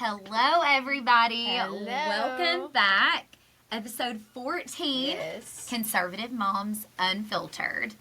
Hello, everybody. Hello. Welcome back. Episode 14, Yes. Conservative Moms Unfiltered.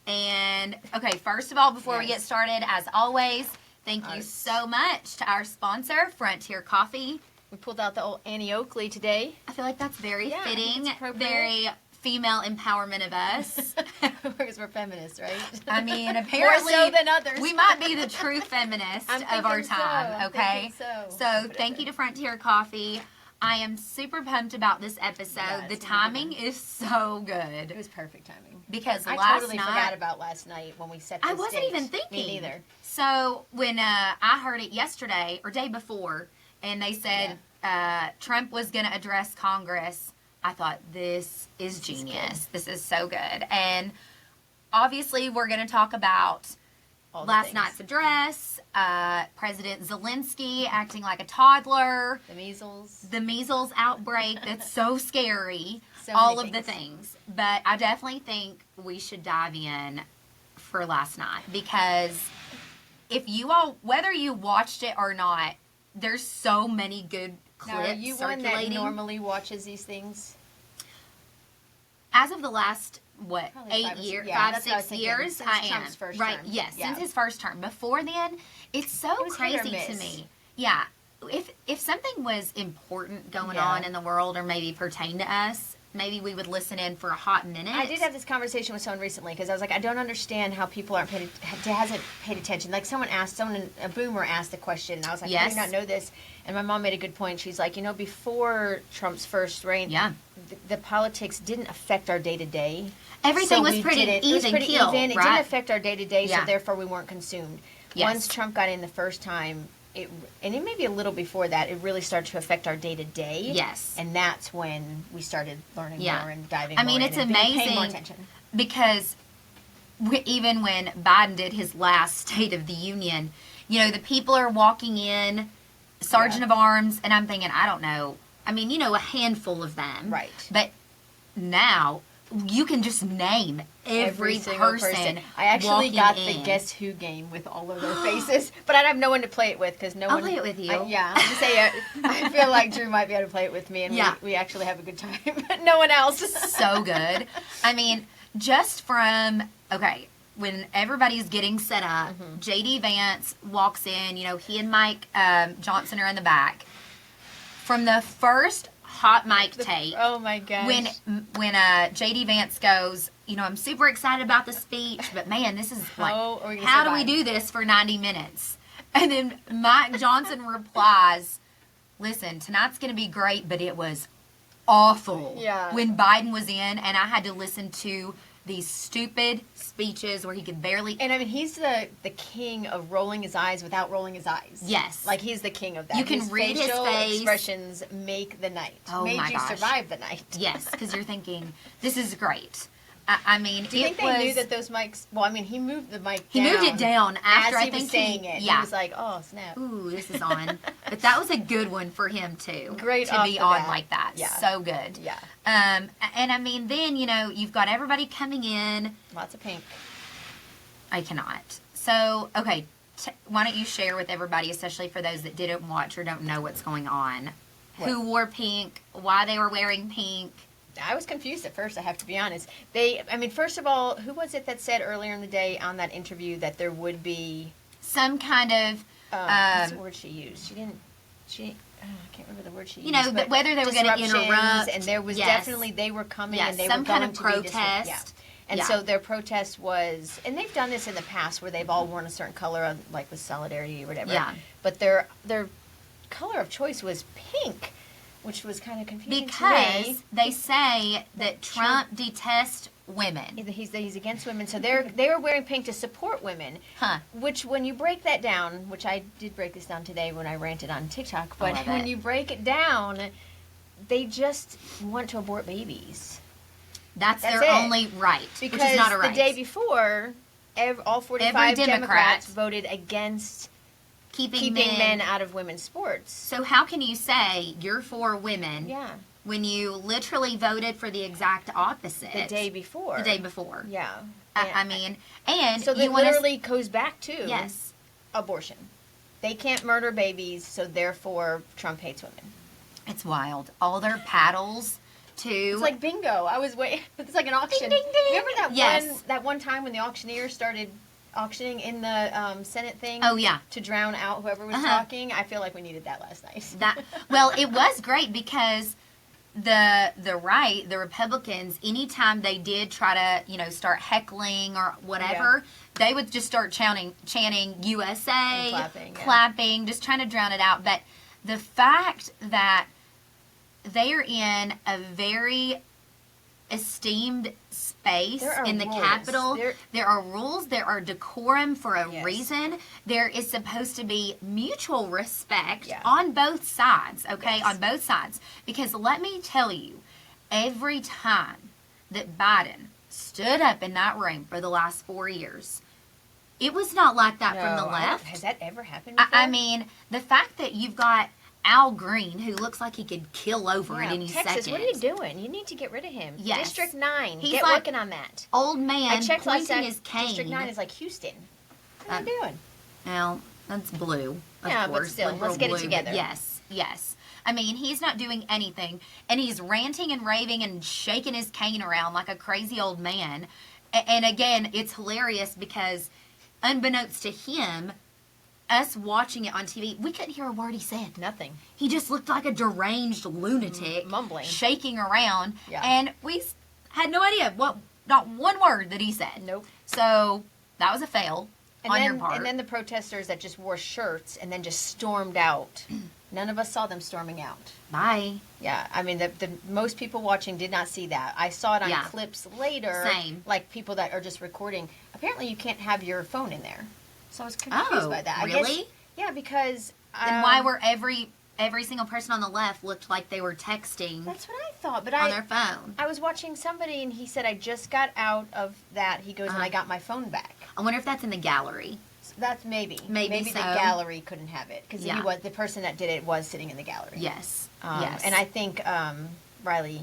And, okay, first of all, before we get started, as always, thank you so much to our sponsor, Frontier Coffee. We pulled out the old Annie Oakley today. I feel like that's very Yeah, I think fitting, it's appropriate. very female empowerment of us. Because we're feminists, right? I mean, apparently, More so than others. we might be the true feminist I'm of our thinking so. time, I'm okay? thinking so. So, Whatever. thank you to Frontier Coffee. I am super pumped about this episode. Yeah, the it's gonna be timing good. is so good. It was perfect timing. Because I last totally night, forgot about last night when we set this I wasn't date. even thinking. Me neither. So, when I heard it yesterday, or day before, and they said Trump was going to address Congress, I thought, this is genius. This is so good. And obviously, we're going to talk about All the last things. night's address, President Zalensky acting like a toddler, The measles. outbreak that's so scary, So all many of the things. But I definitely think we should dive in for last night because if you all, whether you watched it or not, there's so many good Now, clips are you one that circulating. normally watches these things? As of the last, what, Probably 8 5 or years, six- yeah, 5, that's what I was 6 thinking, years, since I am. Trump's first right, term. yes, Yeah. since his first term. Before then, it's so It was hit or crazy to miss. me. Yeah. If something was important going Yeah. on in the world or maybe pertained to us, maybe we would listen in for a hot minute. I did have this conversation with someone recently because I was like, I don't understand how people hasn't paid attention. Like a boomer asked the question, and I was like, how do you Yes. not know this? And my mom made a good point. She's like, before Trump's first reign, Yeah. the politics didn't affect our day to day. Everything was pretty even keel, It right? didn't affect our day to day, Yeah. so therefore we weren't consumed. Yes. Once Trump got in the first time, and it may be a little before that, it really started to affect our day to day. Yes. And that's when we started learning Yeah. more and diving I more mean, in it's and paying more amazing attention. because even when Biden did his last State of the Union, the people are walking in, Sergeant of Arms, and I'm thinking, I don't know. I mean, a handful of them. Right. But now you can just name every single person. I actually walking got in. the Guess Who game with all of their faces, but I'd have no one to play it with because no I'll one. play it with you. I was gonna say, I feel like Drew might be able to play it with me, and Yeah. we actually have a good time, but no one else. So good. I mean, just from, when everybody's getting set up, Mm-hmm. J.D. Vance walks in, he and Mike Johnson are in the back. From the first hot mic tape, Oh my gosh. when J.D. Vance goes, I'm super excited about the speech, but man, this is How are we gonna how do we survive? do this for 90 minutes? And then Mike Johnson replies, listen, tonight's going to be great, but it was awful Yeah. when Biden was in, and I had to listen to these stupid speeches where he could barely. And I mean, he's the king of rolling his eyes without rolling his eyes. Yes. Like he's the king of that. You can his read his facial face. expressions make the night. Oh Made my you gosh. survive the night. Yes, because you're thinking, this is great. I mean, Do you think they knew that those mics? Well, I mean, he moved the mic. He moved it down after as I he think was saying it. Yeah. He was like, "Oh snap!" Ooh, this is on. But that was a good one for him too. Great to off be the on bat. like that. Yeah. So good. Yeah, And I mean, then you've got everybody coming in. lots of pink. I cannot. So okay, why don't you share with everybody, especially for those that didn't watch or don't know what's going on, What? who wore pink, why they were wearing pink. I was confused at first. I have to be honest. First of all, who was it that said earlier in the day on that interview that there would be Some kind of what's the word she used? I can't remember the word she used. but whether they were going to disruptions, interrupt, and there was yes. definitely they were coming Yes, and they some were kind going of to be protest. yeah. And Yeah. so their protest was, and they've done this in the past where they've all worn a certain color, like with solidarity or whatever. Yeah. But their color of choice was pink, which was kind of confusing to because me. they say that Trump detests women. He's against women, so they were wearing pink to support women. Huh. Which, when you break that down, which I did break this down today when I ranted on TikTok, but love when it. you break it down, they just want to abort babies. That's That's their it. only right, Because which is not a right. the day before, all 45 Every Democrat Democrats voted against keeping men out of women's sports. So how can you say you're for women Yeah. when you literally voted for the exact opposite The day before. The day before. Yeah. I mean, and so you that want literally goes back to yes, abortion. they can't murder babies, so therefore Trump hates women. It's wild. All their paddles, too. It's like bingo. I was waiting. It's like an auction. Ding, ding, ding. Remember that Yes. that one time when the auctioneer started auctioning in the Senate thing? Oh, yeah. To drown out whoever was talking? I feel like we needed that last night. Well, it was great because the right, the Republicans, anytime they did try to, start heckling or whatever, they would just start chanting USA, And clapping, just trying to drown it out. But the fact that they are in a very esteemed space in the rules. Capitol. There are rules. There are decorum for a reason. There is supposed to be mutual respect on both sides, okay? On both sides. Because let me tell you, every time that Biden stood up in that room for the last 4 years, it was not like that from the left. Has that ever happened before? I mean, the fact that you've got Al Green, who looks like he could kill over at any Texas, second. what are you doing? You need to get rid of him. Yes. District 9. He's Get like working on that. Old man I checked last pointing time. his cane. District 9 is like Houston. What are you doing? Well, that's blue. Of Yeah, course, but still, liberal let's get it blue, together. but yes. I mean, he's not doing anything, and he's ranting and raving and shaking his cane around like a crazy old man. And again, it's hilarious because, unbeknownst to him, us watching it on TV, we couldn't hear a word he said. Nothing. He just looked like a deranged lunatic, mumbling, shaking around, Yeah. and we had no idea not one word that he said. Nope. So that was a fail on your part. And then the protesters that just wore shirts and then just stormed out. None of us saw them storming out. Bye. Yeah, I mean, the most people watching did not see that. I saw it on Yeah. clips later. Same. Like people that are just recording. Apparently, you can't have your phone in there. So I was confused by that. Really? I guess, yeah, because. Then why were every single person on the left looked like they were texting That's what I thought, but on their phone? I was watching somebody and he said, I just got out of that. He goes, and I got my phone back. I wonder if that's in the gallery. So that's maybe. Maybe the so. gallery couldn't have it. Because Yeah. the person that did it was sitting in the gallery. Yes. And I think Riley,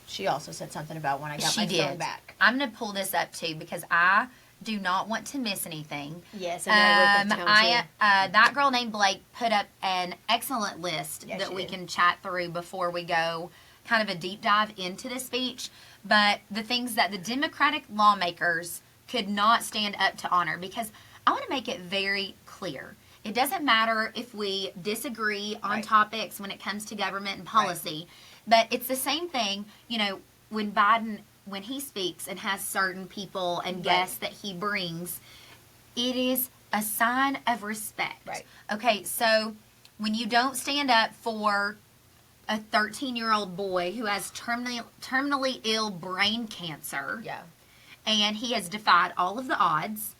she also said something about when I got my phone back. I'm going to pull this up too because I do not want to miss anything. Yes, and I wrote that down too. That girl named Blake put up an excellent list Yes, that she we did. can chat through before we go kind of a deep dive into the speech. But the things that the Democratic lawmakers could not stand up to honor, because I want to make it very clear. It doesn't matter if we disagree on topics when it comes to government and policy, but it's the same thing, when Biden, when he speaks and has certain people and guests that he brings, it is a sign of respect. Right. Okay, so when you don't stand up for a 13-year-old boy who has terminally ill brain cancer, and he has defied all of the odds,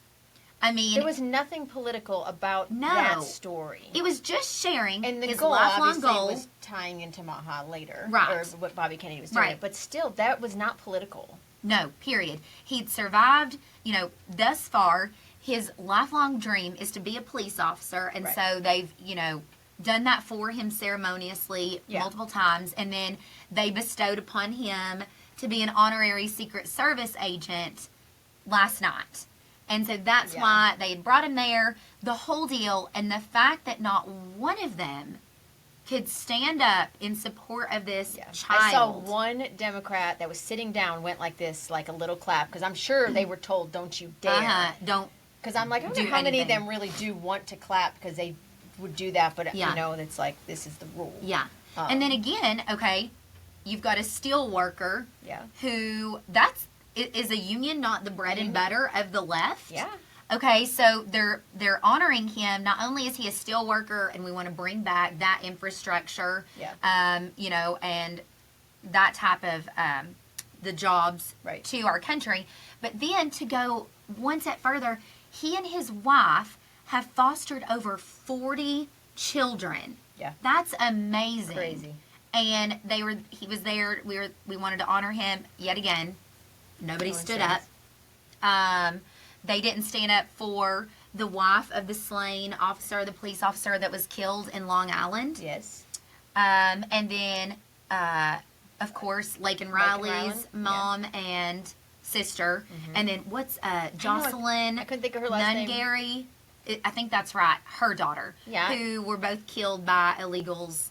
I mean, there was nothing political about that story. It was just sharing and the his goal, lifelong obviously, goal. was tying into Maha later. Right. Or what Bobby Kennedy was doing. Right. But still, that was not political. No, period. He'd survived, thus far. His lifelong dream is to be a police officer, and so they've, done that for him ceremoniously multiple times, and then they bestowed upon him to be an honorary Secret Service agent last night. And so that's why they had brought him there, the whole deal, and the fact that not one of them could stand up in support of this child. I saw one Democrat that was sitting down, went like this, like a little clap, because I'm sure they were told, don't you dare. Don't. Because I'm like, I wonder how many of them really do want to clap, because they would do that, but it's like, this is the rule. Yeah. And then again, okay, you've got a steel worker who is a union, not the bread and butter of the left. Yeah. Okay, so they're honoring him. Not only is he a steel worker, and we want to bring back that infrastructure, and that type of the jobs to our country, but then to go one step further, he and his wife have fostered over 40 children. Yeah, that's amazing. Crazy. And he was there. We wanted to honor him yet again. Nobody stood up. They didn't stand up for the wife of the slain officer, the police officer that was killed in Long Island. Yes. And then, of course, Laken Riley's mom and sister. Mm-hmm. And then what's Jocelyn? I couldn't think of her last name. Nungary. I think that's right, her daughter, Yeah. who were both killed by illegals.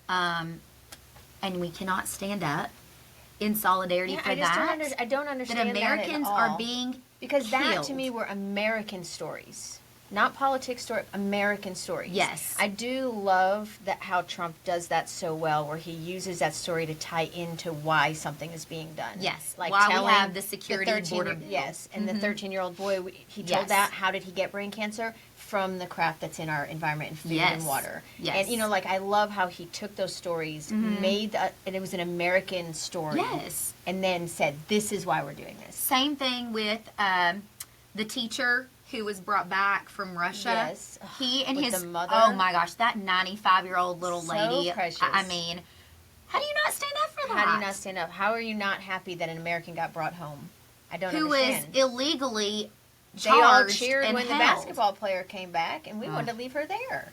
And we cannot stand up in solidarity for I just that. I don't understand That Americans that at all. are being because killed. that to me were American stories, not politics story. American stories. Yes. I do love that how Trump does that so well, where he uses that story to tie into why something is being done. Yes. Like Why we telling have the security border bill. Yes, and the 13-year-old boy, he told Yes. that. How did he get brain cancer? From the crap that's in our environment and food Yes. and water. Yes. And like I love how he took those stories, made and it was an American story. Yes. And then said, "This is why we're doing this." Same thing with the teacher who was brought back from Russia. Yes. He and With his the mother. Oh my gosh, that 95-year-old little So lady. precious. I mean, how do you not stand up for that? How do you not stand up? How are you not happy that an American got brought home? I don't Who was understand. illegally They all charged cheered and when the held. basketball player came back, and we wanted to leave her there.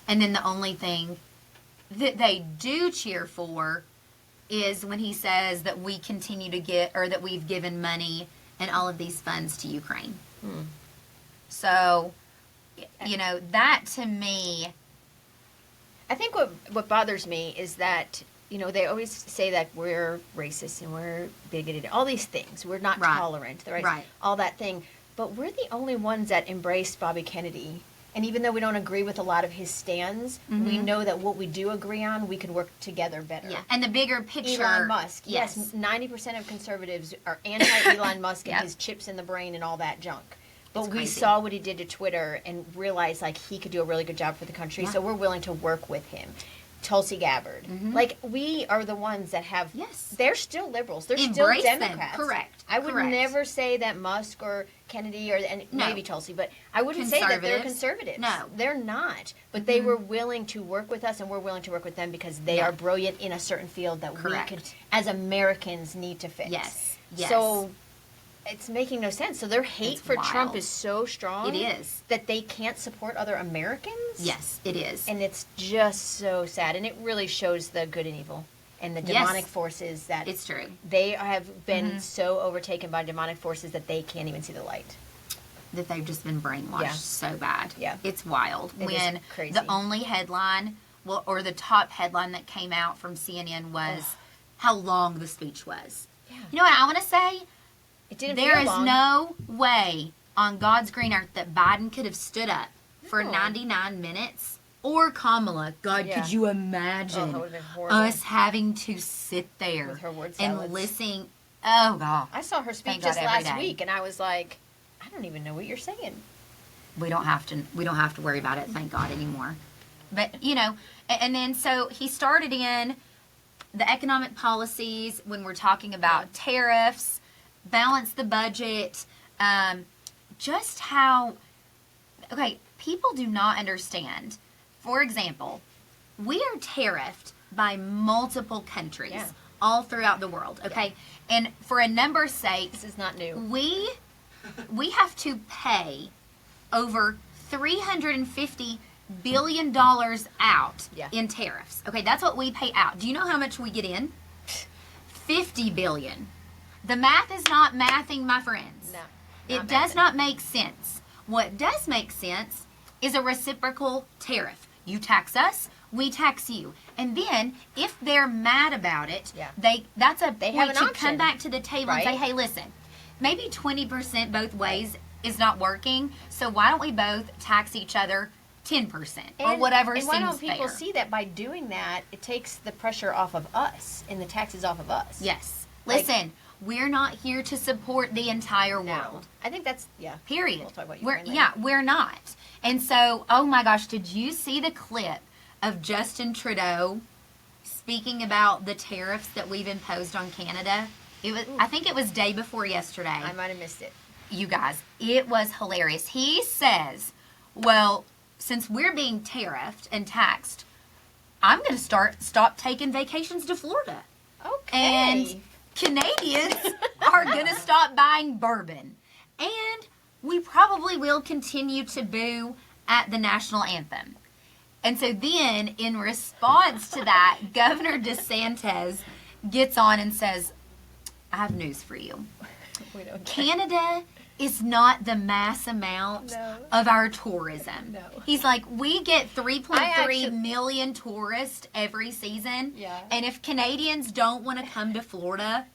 And then the only thing that they do cheer for is when he says that we continue to get, or that we've given money and all of these funds to Ukraine. So, that to me, I think what bothers me is that, they always say that we're racist and we're bigoted, all these things. We're not Right. tolerant, Right. all that thing. But we're the only ones that embraced Bobby Kennedy. And even though we don't agree with a lot of his stands, we know that what we do agree on, we could work together better. yeah. And the bigger picture. Elon Musk. Yes. 90% of conservatives are anti-Elon Musk and Yep. his chips in the brain and all that junk. But It's we crazy. saw what he did to Twitter and realized he could do a really good job for the country. Yeah. So we're willing to work with him. Tulsi Gabbard. We are the ones that have. Yes. They're still liberals. They're Embrace still them. Democrats. Correct. I would Correct. never say that Musk or Kennedy and No. maybe Tulsi, but I wouldn't say that they're Conservatives? conservatives. No. They're not. But they were willing to work with us, and we're willing to work with them because they Yeah. are brilliant in a certain field that Correct. we could, as Americans, need to fix. Yes. Yes. So it's making no sense. So their hate It's for Trump wild. is so strong. It is. That they can't support other Americans. Yes, it is. And it's just so sad. And it really shows the good and evil and the Yes. demonic forces that It's true. they have been so overtaken by demonic forces that they can't even see the light. That they've just been brainwashed Yeah. so bad. Yeah. It's wild. It is When crazy. the only headline, or the top headline that came out from CNN was how long the speech was. Yeah. You know what I want to say? It didn't There feel is long. no way on God's green earth that Biden could have stood up for No. 99 minutes. Or Kamala. God, Yeah. could you Oh, imagine that would've been horrible. us having to sit there With her word and salads. listen? Oh, God. I saw her speak Thank just God every last day. week, and I was like, I don't even know what you're saying. We don't have to worry about it, thank God, anymore. But and then so he started in the economic policies when we're talking about tariffs, balance the budget, just how people do not understand. For example, we are tariffed by multiple countries Yeah. all throughout the world, okay? And for a number's sake, This is not new. we have to pay over $350 billion out Yeah. in tariffs. Okay, that's what we pay out. Do you know how much we get in? 50 billion. The math is not mathing, my friends. No. It does not make sense. What does make sense is a reciprocal tariff. You tax us, we tax you. And then if they're mad about it, Yeah. that's a They point have to an come option. back to the table and say, Right. hey, listen, maybe 20% both ways is not working, so why don't we both tax each other 10% or whatever and seems why don't people fair. see that by doing that, it takes the pressure off of us and the taxes off of us? Yes. Like- Listen, we're not here to support the entire No. world. I think that's, Period. We'll talk about we're, Ukraine later. yeah, we're not. And so, oh my gosh, did you see the clip of Justin Trudeau speaking about the tariffs that we've imposed on Canada? It was, I think it was day before yesterday. I might have missed it. You guys, it was hilarious. He says, well, since we're being tariffed and taxed, I'm going to stop taking vacations to Florida. Okay. And Canadians are going to stop buying bourbon. And we probably will continue to boo at the national anthem. And so then, in response to that, Governor DeSantis gets on and says, I have news for you. We don't care. Canada is not the mass amount of our tourism. No. He's like, we get 3.3 I million tourists every season. Yeah. And if Canadians don't want to come to Florida,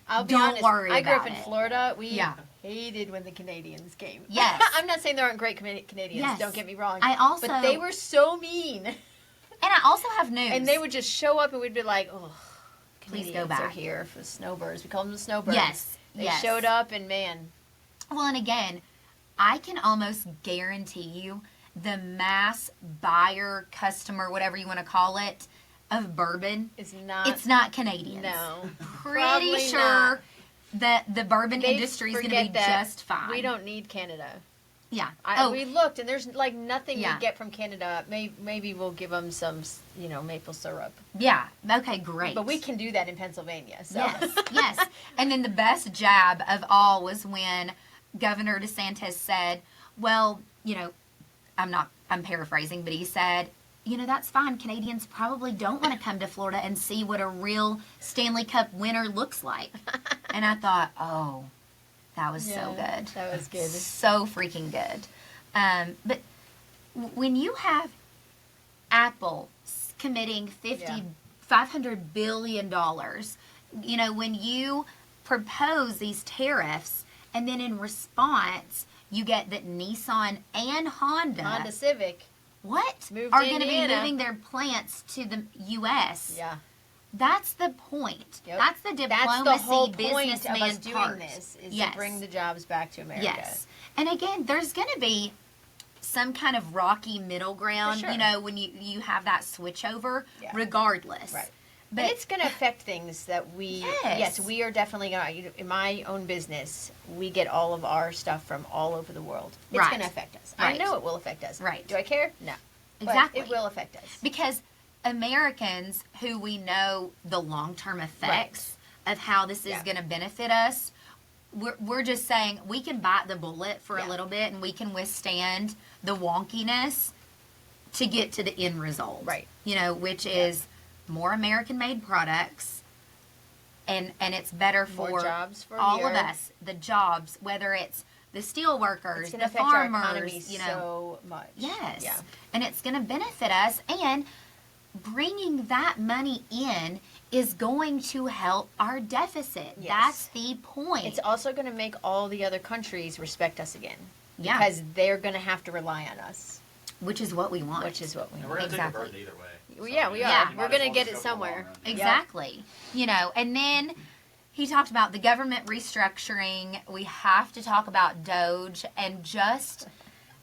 I'll be don't honest, worry I grew about up in it. Florida. We Yeah. hated when the Canadians came. Yes. I'm not saying there aren't great Canadians. Yes. Don't get me wrong. But they were so mean. And I also have news. And they would just show up and we'd be like, oh, Please go Canadians back. are here for snowbirds. We call them the snowbirds. Yes. They showed up and man. Well, and again, I can almost guarantee you the mass buyer, customer, whatever you want to call it, of bourbon, It's not Canadians. No. Pretty Probably sure not. that the bourbon They industry is going to forget be that just fine. We don't need Canada. Yeah. We looked, and there's like nothing Yeah. we get from Canada. Maybe we'll give them some, maple syrup. Yeah. Okay, great. But we can do that in Pennsylvania. So. Yes, yes. And then the best jab of all was when Governor DeSantis said, well, I'm paraphrasing, but he said, that's fine. Canadians probably don't want to come to Florida and see what a real Stanley Cup winner looks like. And I thought, oh, that was so good. That was good. So freaking good. But when you have Apple committing $500 billion, when you propose these tariffs and then in response you get that Nissan and Honda Civic moved are to going to be Indiana. moving their plants to the U.S. Yeah. That's the point. Yep. That's the diplomacy, That's the whole point of businessman us doing part. this is Yes. to bring the jobs back to America. Yes. And again, there's going to be some kind of rocky middle ground, For sure. when you have that switchover, Yeah. regardless. Right. But it's going to affect things that we. Yes. We are definitely going to. In my own business, we get all of our stuff from all over the world. It's Right. going to affect us. Right. I know it will affect us. Right. Do I care? No. Exactly. But it will affect us. Because Americans who we know the long-term effects of how this is going to benefit us, we're just saying we can bite the bullet for a little bit and we can withstand the wonkiness to get to the end result. Right. Which is more American-made products, and it's better for More jobs for all here. of us. The jobs, whether it's the steel workers, It's going the to affect our farmers, economy so much. Yes. Yeah. And it's going to benefit us, and bringing that money in is going to help our deficit. Yes. That's the point. It's also going to make all the other countries respect us again. Yeah. Because they're going to have to rely on us. Which is what we want. Which is what we And we're want. going to Exactly. take a bird either way. Well, yeah, we are. Yeah. We're going to get it somewhere. Exactly. And then he talked about the government restructuring. We have to talk about Doge and just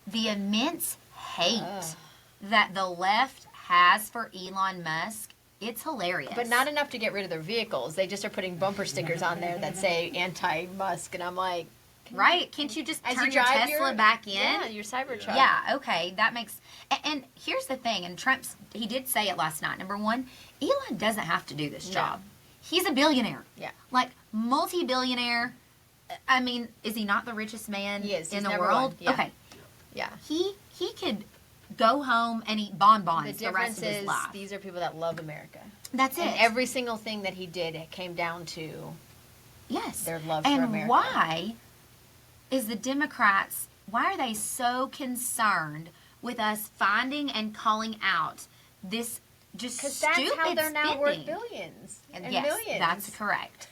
the immense hate that the left has for Elon Musk. It's hilarious. But not enough to get rid of their vehicles. They just are putting bumper stickers on there that say anti-Musk. And I'm like... Right? Can't you just As turn you your drive Tesla back in? Yeah, your Cybertruck. Yeah, okay, that makes... And here's the thing, and he did say it last night. Number one, Elon doesn't have to do this No. job. He's a billionaire. Yeah. Like, multi-billionaire. I mean, is he not the richest man He is. in He's the number world? one. Yeah. Okay. Yeah. He could go home and eat bonbons The the rest difference of his is life. these are people that love America. That's it. And every single thing that he did came down to yes. their love and for America. why is the Democrats, why are they so concerned with us finding and calling out this just Because stupid that's how they're now worth spending? billions and Yes, millions. that's correct.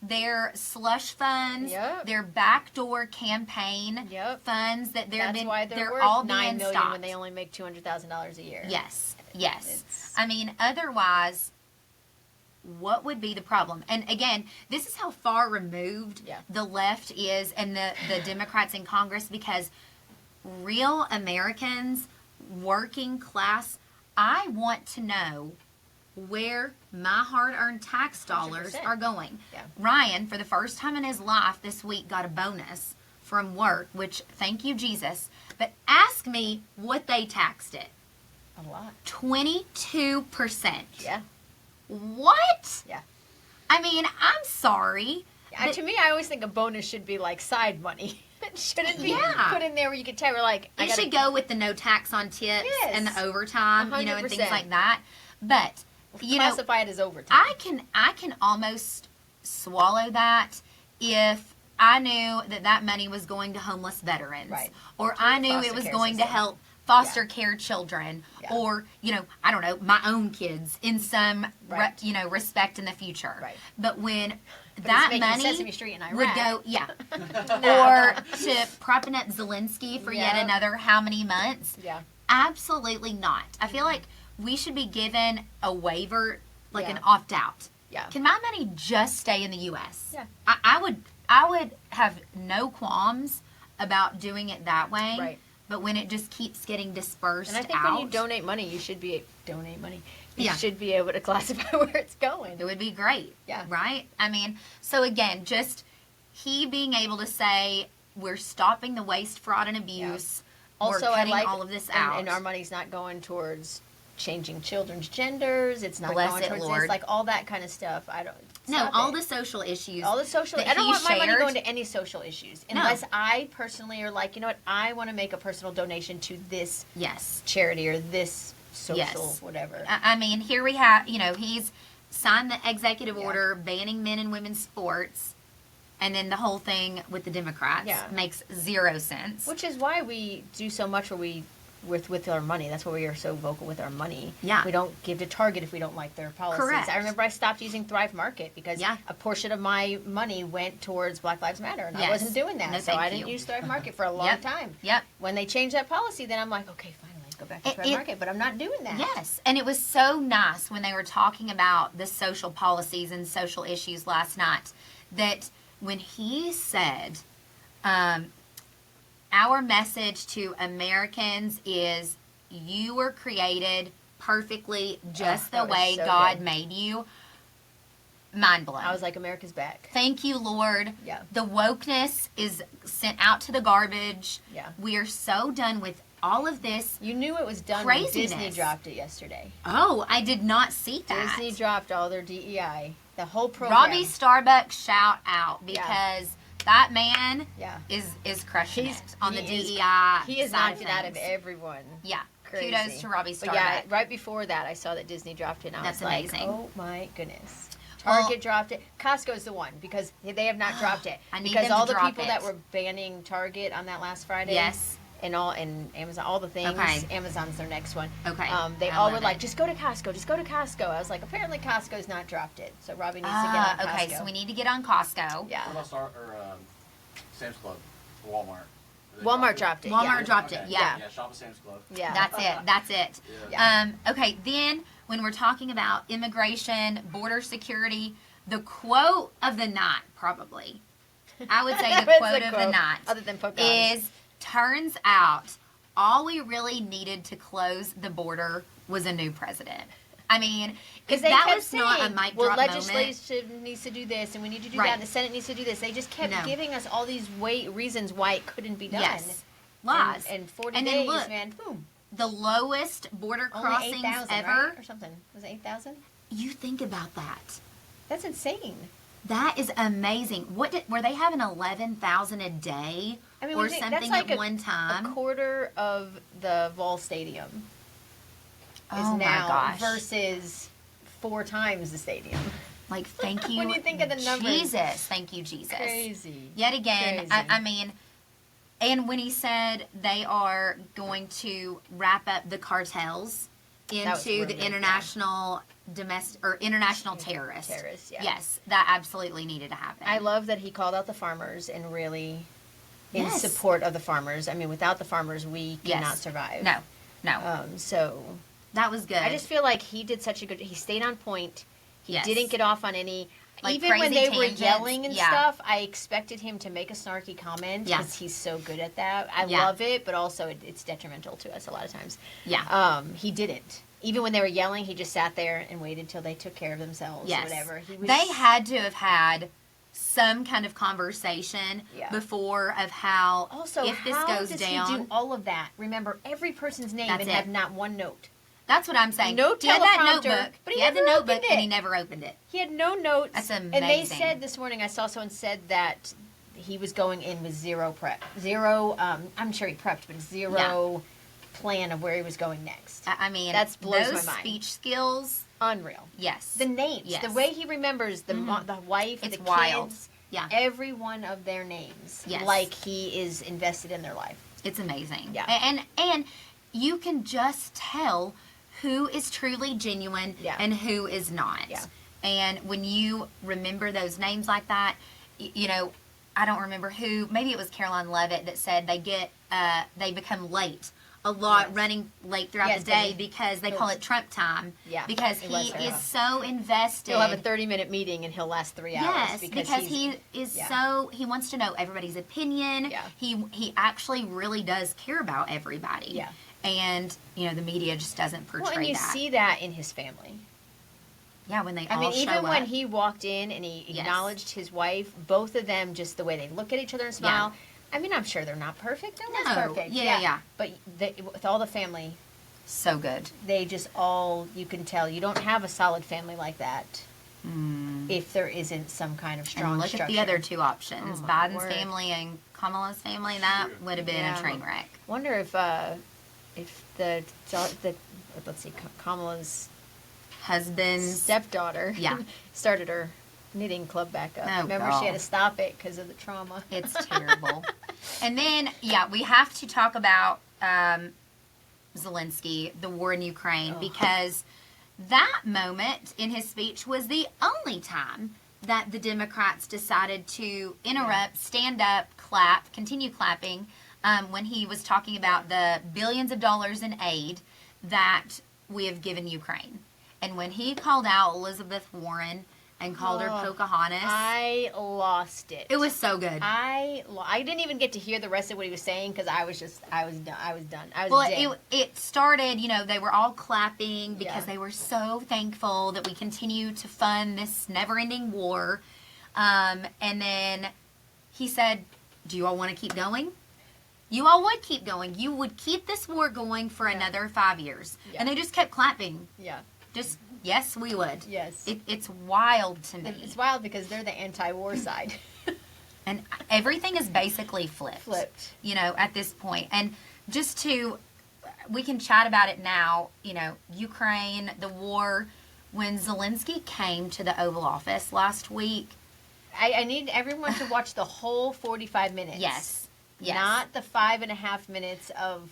Their slush funds, Yep. their backdoor campaign Yep. funds that That's why they're worth all $9 being million stopped. when they only make $200,000 a year. Yes. It's- I mean, otherwise, what would be the problem? And again, this is how far removed Yeah. the left is and the Democrats in Congress, because real Americans, working class, I want to know where my hard-earned tax dollars 100%. are going. Yeah. Ryan, for the first time in his life this week, got a bonus from work, which, thank you, Jesus. But ask me what they taxed it. A lot. 22%. Yeah. What? Yeah. I mean, I'm sorry. but- To me, I always think a bonus should be like side money. It shouldn't be Yeah. put in there where you can tell we're like, it should go with the no tax on tips Yes. and the overtime, and things 100%. like that. But classify it as overtime. I can almost swallow that if I knew that money was going to homeless veterans. Right. Or I knew Foster it was care going to system. help foster care children. Yeah. Or, I don't know, my own kids in some, Right. respect in the future. Right. But when But that it's making money Sesame Street in would Iraq. go, or to propping up Zalensky for yet Yep. another how many months? Yeah. Absolutely not. I feel like we should be given a waiver, like Yeah. an opt out. Yeah. Can my money just stay in the U.S.? Yeah. I would have no qualms about doing it that way. Right. But when it just keeps getting dispersed And I think out, when you donate money, you should be donate money. You Yeah. should be able to classify where it's going. it would be great. Yeah. Right? I mean, so again, just he being able to say, we're stopping the waste, fraud, and abuse. Also, we're I cutting like all of this out. and our money's not going towards changing children's genders. It's not Bless going it, towards Lord. this, like all that kind of stuff. I don't. No, stop all it. the social issues. All the social. that I don't he want my money shared. going to any social issues No. unless I personally are like, you know what, I want to make a personal donation to this Yes. charity or this social Yes. whatever. I mean, here we have, he's signed the executive Yeah. order banning men and women's sports, and then the whole thing with the Democrats Yeah. makes zero sense. Which is why we do so much where we with our money. That's why we are so vocal with our money. Yeah. We don't give to Target if we don't like their policies. Correct. I remember I stopped using Thrive Market because Yeah. a portion of my money went towards Black Lives Matter, and I Yes. wasn't doing that. No, so thank I didn't you. use Thrive Market for a long Yep. time. Yep. When they changed that policy, then I'm like, okay, finally, go back to Thrive Market. But I'm not doing that. Yes, and it was so nice when they were talking about the social policies and social issues last night that when he said, our message to Americans is you were created perfectly just that the was way so God good. made you. Mind blown. I was like, America's back. Thank you, Lord. Yeah. The wokeness is sent out to the garbage. Yeah. We are so done with all of this. You knew it was done Craziness. when Disney dropped it yesterday. Oh, I did not see that. Disney dropped all their DEI. The whole program. Robbie Starbuck, shout out Yeah. because that man Yeah. is crushing He's- it on the he is- DEI. He has side knocked it out of things. everyone. Yeah. Crazy. Kudos to Robbie But Starbuck. yeah, right before that, I saw that Disney dropped it, and I That's was like, amazing. oh my goodness. Well- Target dropped it. Costco's the one because they have not dropped it. I need because them to all the drop people it. that were banning Target on that last Friday. Yes. And Amazon, all the things. Okay. Amazon's their next one. Okay. They I all love were like, it. just go to Costco, just go to Costco. I was like, apparently Costco's not dropped it, so Robbie needs to get on Costco. Okay, so we need to get on Costco. Yeah. What about Sam's Club, Walmart? Walmart dropped it. Walmart yeah. dropped it, yeah. Yeah, shop at Sam's Club. Yeah. That's it. That's it. Yeah. Okay, then when we're talking about immigration, border security, the quote of the night, probably, I would say the What's quote of the quote? night Other than Pocahontas. is, turns out all we really needed to close the border was a new president. I mean, if They that kept was not a saying, mic well, drop legislation moment. needs to do this, and we need to do Right. that, and the Senate needs to do this. They just kept No. giving us all these reasons why it couldn't be done. Yes. Lies. And 40 And then days, look, man, boom. The lowest border Only crossings 8,000, ever. right? Or something. Was it 8,000? You think about that. That's insane. That is amazing. Were they having 11,000 a day I mean, or we think something that's like at one time? A quarter of the Vol Stadium is Oh my now gosh. versus 4 times the stadium. Like, thank you. When you think of the numbers. Jesus. Thank you, Jesus. Crazy. Yet again, Crazy. I mean, and when he said they are going to wrap up the cartels was into the rumored, international domestic or international terrorists. Terrorists, yeah. Yes, that absolutely needed to happen. I love that he called out the farmers and really in Yes. support of the farmers. I mean, without the farmers, we Yes. cannot survive. No. So That was good. I just feel like he did such a good. He stayed on point. He Yes. didn't get off on any. Like even when crazy they were tangents, yelling and yeah. stuff, I expected him to make a snarky comment Yeah. because he's so good at that. I Yeah. love it, but also it's detrimental to us a lot of times. Yeah. He didn't. Even when they were yelling, he just sat there and waited till they took care of themselves Yes. or whatever. He was, They had to have had some kind of conversation Yeah. before of how also, if this how goes does down. he do all of that? Remember every person's name That's and it. have not one note. That's what I'm saying. No he had that teleprompter, notebook. but he had the never notebook opened and it. he never opened it. He had no notes. That's And they amazing. said this morning, I saw someone said that he was going in with zero prep. Zero, I'm sure he prepped, but zero plan of where he was going next. I mean, That blows those my mind. speech skills. Unreal. Yes. The names, Yes. the way he remembers the wife, It's the wild. kids. Yeah. every one of their names, Yes. like he is invested in their life. It's amazing. Yeah. And you can just tell who is truly genuine Yeah. and who is not. Yeah. And when you remember those names like that, you know, I don't remember who, maybe it was Caroline Levitt that said they become late a lot, Yes. running late throughout Yes, the day 'cause because they call it Trump time. Yeah, Because it was he her. is so invested. He'll have a 30-minute meeting and he'll last 3 hours. Yes, because he is yeah. so, he wants to know everybody's opinion. Yeah. He actually really does care about everybody. Yeah. And, you know, the media just doesn't portray Well, and you that. see that in his family. Yeah, when they I all mean, show even up. when he walked in and he Yes. acknowledged his wife, both of them, just the way they look at each other and smile. I mean, I'm sure they're not perfect. No one's No. perfect. Yeah. But with all the family, So good. they just all, you can tell, you don't have a solid family like that if there isn't some kind of strong And look structure. at the other two options. Oh, my Biden's word. family and Kamala's family, that would have been Yeah. a train wreck. Wonder if the let's see, Kamala's Husbands. stepdaughter Yeah. started her knitting club back up. Oh, Remember, God. she had to stop it because of the trauma. It's terrible. And then, yeah, we have to talk about Zalensky, the war in Ukraine, because that moment in his speech was the only time that the Democrats decided to interrupt, stand up, clap, continue clapping when he was talking about the billions of dollars in aid that we have given Ukraine. And when he called out Elizabeth Warren and called her Pocahontas, I lost it. it was so good. I didn't even get to hear the rest of what he was saying because I was done. I was Well, dead. it started, you know, they were all clapping because Yeah. they were so thankful that we continue to fund this never-ending war. And then he said, do you all want to keep going? You all would keep going. You would keep this war going for another 5 years. Yeah. And they just kept clapping. Yeah. Just, yes, we would. Yes. It's wild to me. It's wild because they're the anti-war side. And everything is basically Flipped. you know, at this point. And just we can chat about it now, you know, Ukraine, the war. When Zelensky came to the Oval Office last week. I need everyone to watch the whole 45 minutes. Yes. Yes. Not the 5.5 minutes of.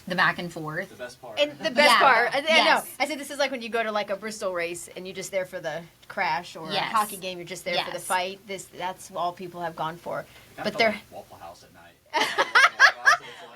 The back and forth. The best part. And the best Yeah. part, I know. Yes. I said this is like when you go to like a Bristol race and you're just there for the crash, or Yes. a hockey game, you're just there for the Yes. fight. That's all people have gone for. Kinda But felt they're. like Waffle House at night.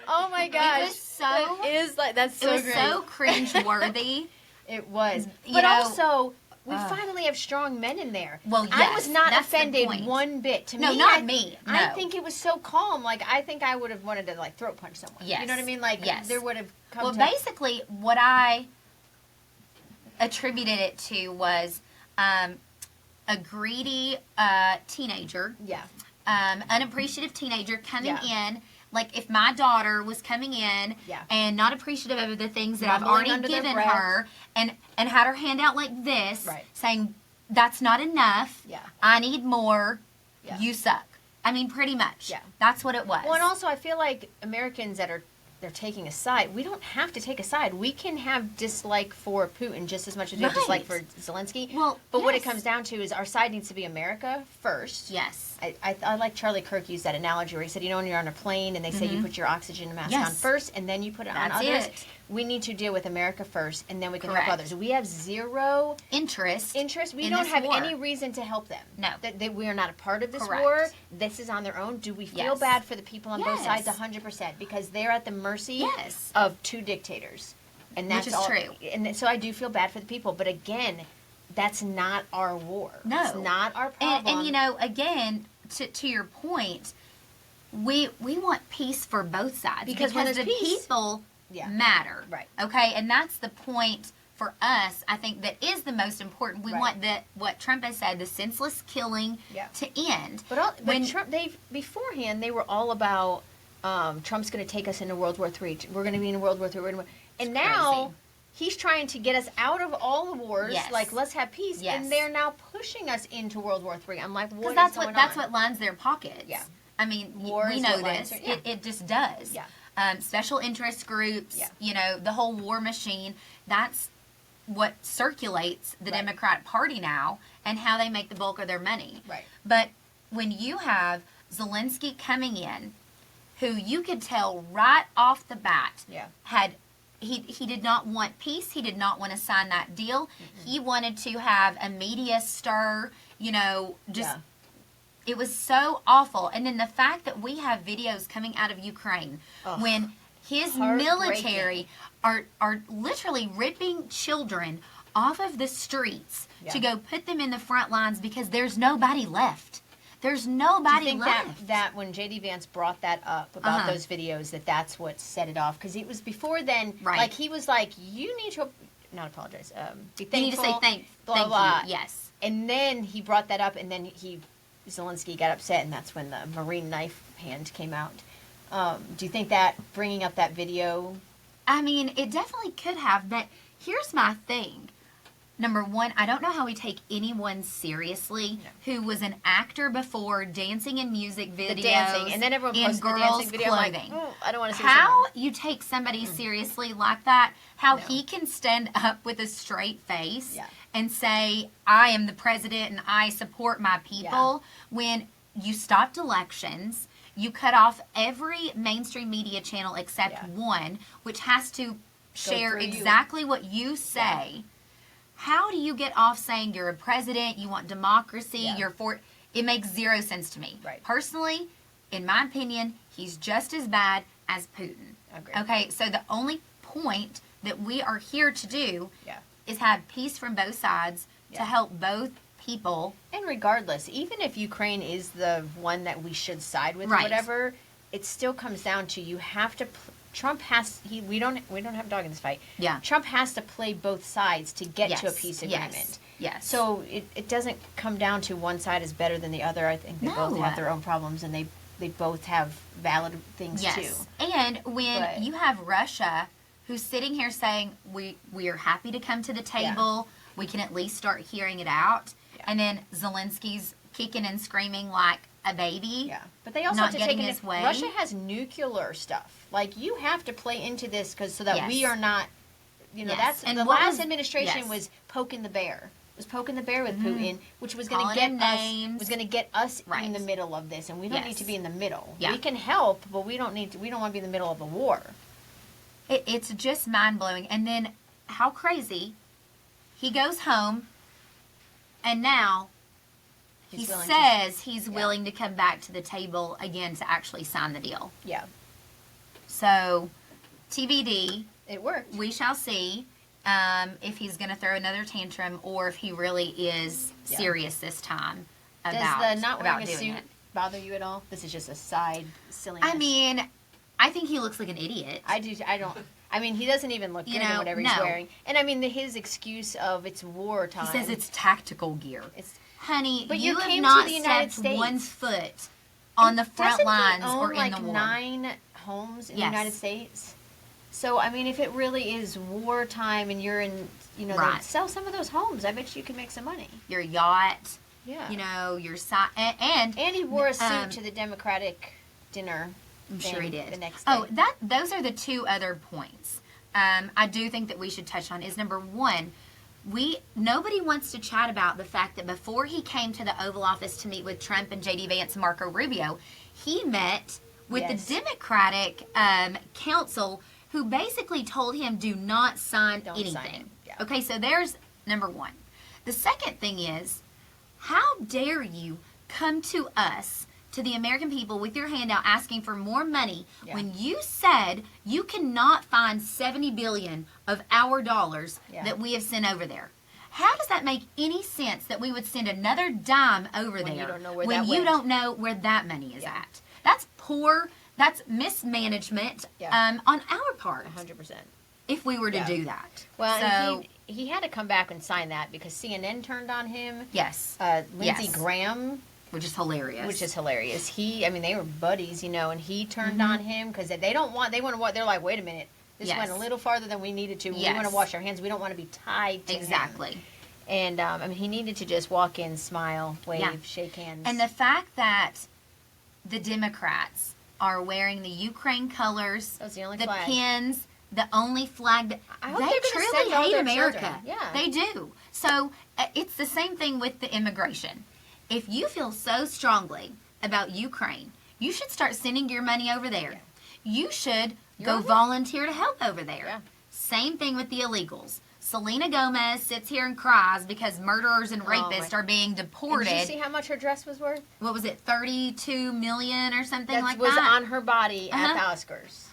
Oh my gosh. It was so. It is like that's so it was great. so cringe-worthy. It was. You But know, also, we finally have strong men in there. Well, I was yes, not that's the offended point. one bit. To No, me, not me. I No. think it was so calm. Like, I think I would have wanted to, like, throat punch someone. Yes. You know what I mean? Like, Yes. there would have come Well, to... basically, what I attributed it to was a greedy teenager. Yeah. Unappreciative teenager coming Yeah. in. Like if my daughter was coming in Yeah. and not appreciative of the things that I've Mumbling already under their given breath. her and had her hand out like this, Right. saying, that's not enough. Yeah. I need more. Yeah. You suck. I mean, pretty much. Yeah. That's what it was. Well, and also, I feel like Americans they're taking a side. We don't have to take a side. We can have dislike for Putin just as much as we have dislike for Right. Zelensky. Well, but what it yes. comes down to is our side needs to be America first. Yes. I like Charlie Kirk used that analogy where he said, you know, when you're on a plane and they say you put your oxygen mask Yes. on first and then you put it on That's others. it. We need to deal with America first and then we can Correct. help others. We have zero Interest. We in don't this have war. any reason to help them. No. That we are not a part of this Correct. war. This is on their own. Do we feel Yes. bad for the people on both Yes. sides? 100%. Because they're at the mercy Yes. of two dictators. And that's Which is all, true. And so I do feel bad for the people. But again, that's not our war. No. It's not our problem. And you know, again, to your point, we want peace for both sides Because when there's the peace- people Yeah. matter. Right. Okay, and that's the point for us. I think that is the most important. We Right. want what Trump has said, the senseless killing, Yeah. to end. But Trump, beforehand, they were all about Trump's going to take us into World War III. We're going to be in World War III. And now crazy. he's trying to get us out of all the wars. Yes. Like, let's have peace. Yes. And they're now pushing us into World War III. I'm like, what Because is going that's on? what lines their pockets. Yeah. I mean, War we is know what lines this. their- yeah. It just does. Yeah. Special interest groups. Yeah. You know, the whole war machine. That's what circulates the Right. Democrat Party now and how they make the bulk of their money. Right. But when you have Zalensky coming in, who you could tell right off the bat Yeah. he did not want peace. He did not want to sign that deal. He wanted to have a media stir, just Yeah. it was so awful. And then the fact that we have videos coming out of Ukraine Ugh. when his Heartbreaking. military are literally ripping children off of the streets to Yeah. go put them in the front lines because there's nobody left. There's Do you nobody think left. that when J.D. Vance brought that up about Uh-huh. those videos, that's what set it off? Because it was before then, Right. like, he was like, you need to, not apologize, be thankful. You need to say thank blah, blah. you. Yes. And then he brought that up, and then Zelensky got upset, and that's when the Marine knife hand came out. Do you think that bringing up that video? I mean, it definitely could have, but here's my thing. Number one, I don't know how we take anyone seriously who was an actor before, dancing in music videos, The dancing, and then everyone in posted the girls' dancing video. I'm clothing. like, I don't want to see How this you take somebody seriously like that? How No. he can stand up with a straight face Yeah. and say, "I am the president and I support my people," when you stopped elections, you cut off every mainstream media channel except Yeah. one, which has to share through you. exactly what you say. How do you get off saying you're a president, you want democracy, Yeah. you're for it makes zero sense to me. Right. Personally, in my opinion, he's just as bad as Putin. Agree. Okay, so the only point that we are here to do Yeah. is have peace from both sides Yeah. to help both people. And regardless, even if Ukraine is the one that we should side with, or Right. whatever, it still comes down to you have to. Trump has. We don't have a dog in this fight. Yeah. Trump has to play both sides to get to a Yes, peace yes, agreement. yes. So it doesn't come down to one side is better than the other. I think they both No. have their own problems, and they both have valid things Yes. too. And when But- you have Russia who's sitting here saying we are happy to come to the table, we can at least start hearing it out. Yeah. And then Zelensky's kicking and screaming like a baby. Yeah, but they also Not have to getting take his into way. Russia has nuclear stuff. Like you have to play into this so that we Yes. are not. Yes. That's And the what last was- administration yes. was poking the bear. Was poking the bear with Putin, which was going to Calling get him us names. was going to get us Right. in the middle of this, and we don't need Yes. to be in the middle. Yeah. We can help, but we don't need to. We don't want to be in the middle of a war. It's just mind blowing. And then how crazy he goes home, and now he He's willing says he's yeah. willing to come back to the table again to actually sign the deal. Yeah, So, TBD, it worked. we shall see if he's going to throw another tantrum or if he really is Yeah. serious this time Does about, the not about wearing a doing suit it. bother you at all? This is just a side silliness. I mean, I think he looks like an idiot. I do. I don't. I mean, he doesn't even look good You in know, whatever he's no. wearing. And I mean, his excuse of it's wartime. He says it's tactical gear. It's. Honey, But you you have came to not the United stepped States. one foot on the front Doesn't lines he own or in like the war. 9 homes in Yes. the United States? So I mean, if it really is wartime and you're in, then Right. sell some of those homes. I bet you can make some money. Your yacht, Yeah. your side, and And he wore a suit Um, to the Democratic dinner. I'm sure he thing did. The next day. Oh, those are the two other points. I do think that we should touch on is number one. Nobody wants to chat about the fact that before he came to the Oval Office to meet with Trump and J.D. Vance and Marco Rubio, he met with Yes. the Democratic council who basically told him do not sign Don't anything. sign it. Yeah. Okay, so there's number one. The second thing is, how dare you come to us, to the American people, with your hand out asking for more money Yeah. when you said you cannot find $70 billion of our dollars Yeah. that we have sent over there? How does that make any sense that we would send another dime over When you there don't know where when that you went? don't know where that money is Yeah. at? That's poor. That's mismanagement Yeah. on our part 100%. if we were to Yeah. do that. Well, so, and he had to come back and sign that because CNN turned on him. yes, Lindsey Yes. Graham, which is hilarious. which is hilarious. They were buddies, and he turned Mm-hmm. on him because they're like, wait a minute, this Yes. went a little farther than we needed to. We Yes. want to wash our hands. We don't want to be tied to him. Exactly. And he needed to just walk in, smile, wave, Yeah. shake hands. And the fact that the Democrats are wearing the Ukraine colors, That's the only the flag. pins, the only flag that I hope they they're gonna truly send all hate their America. children. Yeah. They do. So it's the same thing with the immigration. If you feel so strongly about Ukraine, you should start sending your money over there. Yeah. You should You're go on it. volunteer to help over there. Yeah. Same thing with the illegals. Selena Gomez sits here and cries because murderers and Oh, rapists my- are being And deported. did you see how much her dress was worth? What was it, 32 million or something That like was that? on her body at the Uh-huh. Oscars.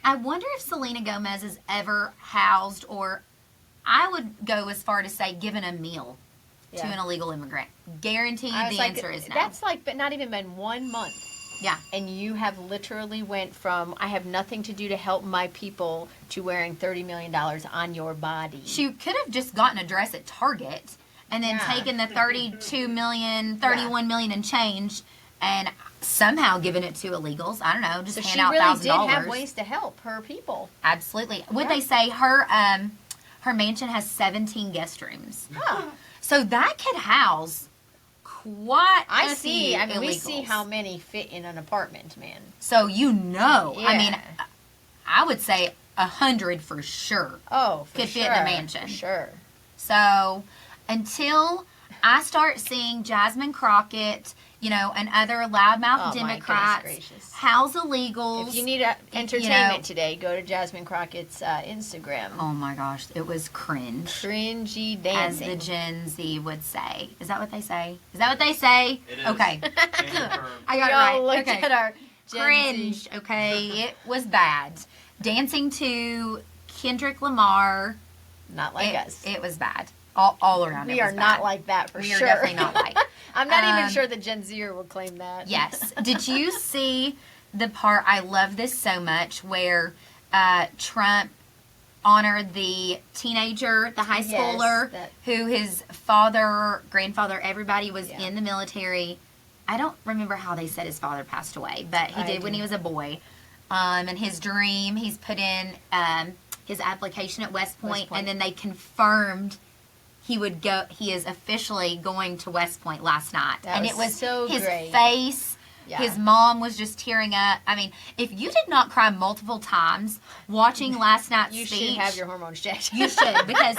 I wonder if Selena Gomez is ever housed, or I would go as far to say given a meal to Yeah. an illegal immigrant. Guaranteed I was the like, answer is no. that's like, but not even been 1 month. Yeah. And you have literally went from, I have nothing to do to help my people, to wearing $30 million on your body. She could have just gotten a dress at Target and then Yeah. taken the 32 million, 31 million and change and somehow given it to illegals. I don't know, just So hand she out really did $1,000. have ways to help her people. Absolutely. Would Yeah. they say her mansion has 17 guest rooms? Huh. So that could house quite I a see. few I mean, we see illegals. how many fit in an apartment, man. So I mean, Yeah. I would say 100 for sure. Oh, for Could sure. fit in a mansion. For sure. So until I start seeing Jasmine Crockett, and other loudmouth Oh, my Democrats goodness gracious. house illegals. If you need entertainment today, go to Jasmine Crockett's Instagram. Oh my gosh, it was cringe. Cringy As dancing. the Gen Z would say. Is that what they say? Is that what they say? It is. Okay. Can confirm. I got it Y'all right. looked Okay. at our Gen Cringe. Z. Okay. It was bad. Dancing to Kendrick Lamar. Not like us. It was bad. All around. We it are was not bad. like that for We sure. are definitely not like. I'm not even Um, sure the Gen Zer will claim that. Yes. Did you see the part? I love this so much where Trump honored the teenager, the high Yes, schooler, that- who his father, grandfather, everybody was Yeah. in the military. I don't remember how they said his father passed away, but he I did when do. he was a boy. And his dream, he's put in his application at West Point, Point. and then they confirmed he would go. He is officially going to West Point last night, That and was it was so his great. face. Yeah. His mom was just tearing up. I mean, if you did not cry multiple times watching last night's You speech, should have your hormones checked. you should, because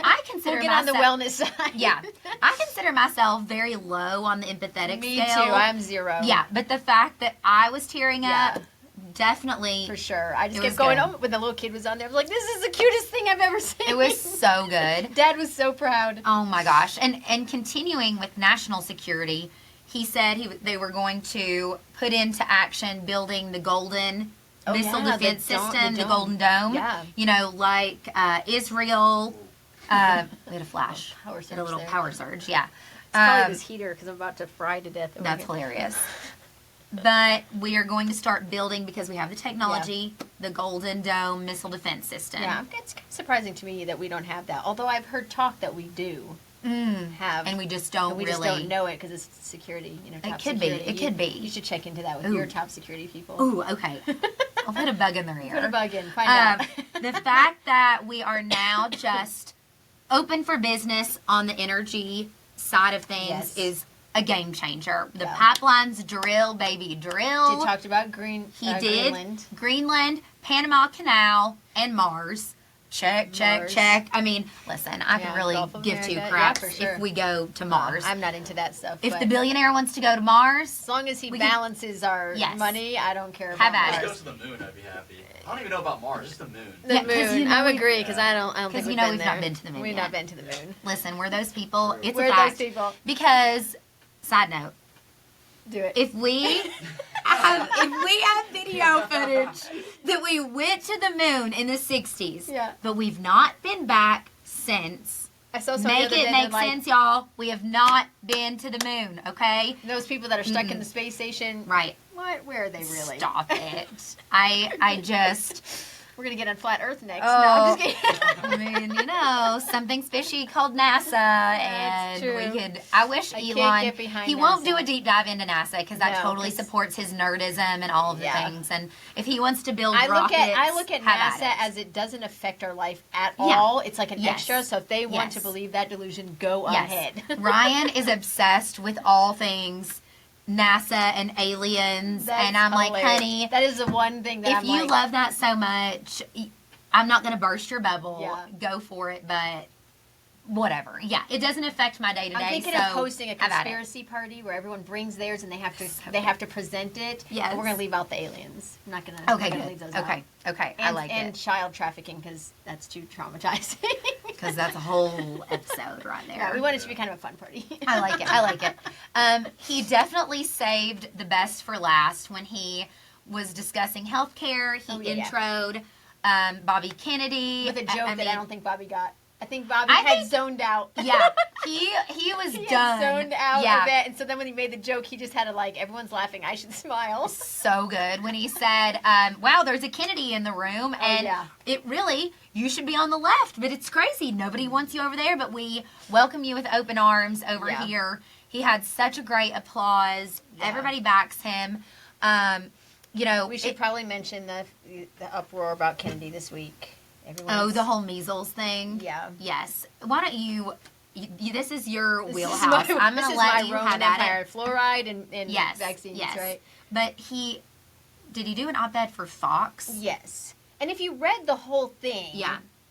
I consider We'll get on the myself, wellness side. Yeah, I consider myself very low on the empathetic Me scale. too. I'm 0. Yeah, but the fact that I was tearing Yeah. up, definitely, For sure. I just It kept was going, good. oh, when the little kid was on there, I was like, this is the cutest thing I've ever seen. it was so good. Dad was so proud. Oh my gosh! And continuing with national security, he said they were going to put into action building the golden missile yeah, the defense dome- system, the the dome. Golden Dome. Yeah. Like Israel. We had a flash. Power Had surge a little there. power surge. Yeah. It's probably Um, this heater because I'm about to fry to death. Over That's here. hilarious. But we are going to start building, because we have the technology, the Golden Dome missile defense system. Yeah, it's kind of surprising to me that we don't have that. Although I've heard talk that we do have. And we just don't and we really. just don't know it because it's security. Top could be. security. It could be. You should check into that with Ooh. your top security people. Ooh, okay. I'll put a bug in their ear. Put a bug in. Find out. The fact that we are now just open for business on the energy side of things Yes. is a game changer. The Yeah. pipelines drill, baby, drill. You talked about He did. Greenland. Greenland, Panama Canal, and Mars. Check. Mars. I mean, listen, I Yeah, can really Gulf of give two America. craps Yeah, for sure. if we go to Mars. I'm not into that stuff. If but the billionaire wants to go to Mars, as long as he we can- balances our Yes. money, I don't care Have about at Let's it. go Mars. to the moon, I'd be happy. I don't even know about Mars, just the moon. The Yeah, 'cause moon. you know I would we- agree because Yeah. I don't 'Cause think you we've know been we've there. not been to the moon We've yet. not been to the moon. listen, we're those people. It's We're a fact. those people. Because, side note, Do it. if we have video footage that we went to the moon in the 60s, Yeah. but we've not been back since. I saw some Make the other it day make that, like, sense, y'all. We have not not to the moon, okay? Those people that are stuck in the space station. Right. What? Where are they really? Stop it. I just, We're gonna get on flat Earth next. Oh. No, I'm just kidding. I mean, something fishy called NASA, and true. we could. I wish I can't Elon. get behind He won't do NASA. a deep dive into NASA because that No, totally 'cause- supports his nerdism and all of the Yeah. things. And if he wants to build I look rockets, at have NASA at it. as it doesn't affect our life at Yeah. all. It's like an Yes. extra. So if they want to Yes. believe that delusion, go Yes. ahead. Ryan is obsessed with all things NASA and aliens, That's and I'm like, hilarious. honey, that is the one thing that if I'm you like, love that so much, I'm not going to burst your bubble. Yeah. Go for it, but whatever. Yeah, it doesn't affect my day to day. I'm thinking of hosting a conspiracy party where everyone brings theirs and they have to present it. Yes. But we're gonna leave out the aliens. I'm not gonna. Okay, I'm gonna good. leave those Okay, out. okay. I And, like and it. child trafficking because that's too traumatizing. Because that's a whole episode right there. Yeah, we want it to be kind of a fun party. I like it. I like it. He definitely saved the best for last when he was discussing healthcare. He introed Bobby Kennedy With a joke that I don't think Bobby got. I think Bobby zoned out. Yeah, he was He done. had zoned out Yeah. a bit, and so then when he made the joke, he just had to everyone's laughing. I should smile. So good when he said, "Wow, there's a Kennedy in the room," and it really you should be on the left, but it's crazy. Nobody wants you over there, but we welcome you with open arms over here. He had such a great applause. Yeah. Everybody backs him. We should probably mention the uproar about Kennedy this week. The whole measles thing. Yeah. Yes. Why don't you this is your wheelhouse. This I'm going to is let my you Roman have at Empire. it. Fluoride and Yes. vaccines, Yes. right? But did he do an op-ed for Fox? Yes. And if you read the whole thing,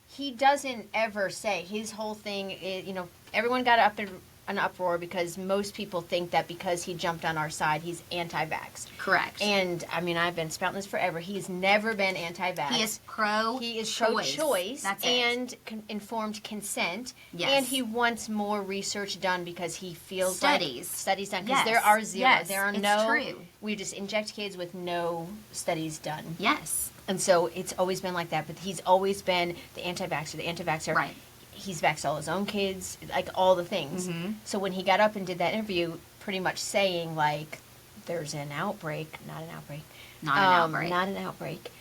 he doesn't ever say his whole thing is, everyone got up in an uproar because most people think that because he jumped on our side, he's anti-vax. Correct. And, I've been spouting this forever. He's never been anti-vax. He is pro-choice. He is pro-choice. That's and informed consent. Yes. And he wants more research done because he feels studies done. Because Yes. there are zero. Yes. There are It's true. We just inject kids with no studies done. Yes. And so it's always been like that. But he's always been the anti-vaxxer. Right. He's vaxxed all his own kids, all the things. Mm-hmm. So when he got up and did that interview, pretty much saying, there's an outbreak, not an outbreak. Not an outbreak. Not an outbreak.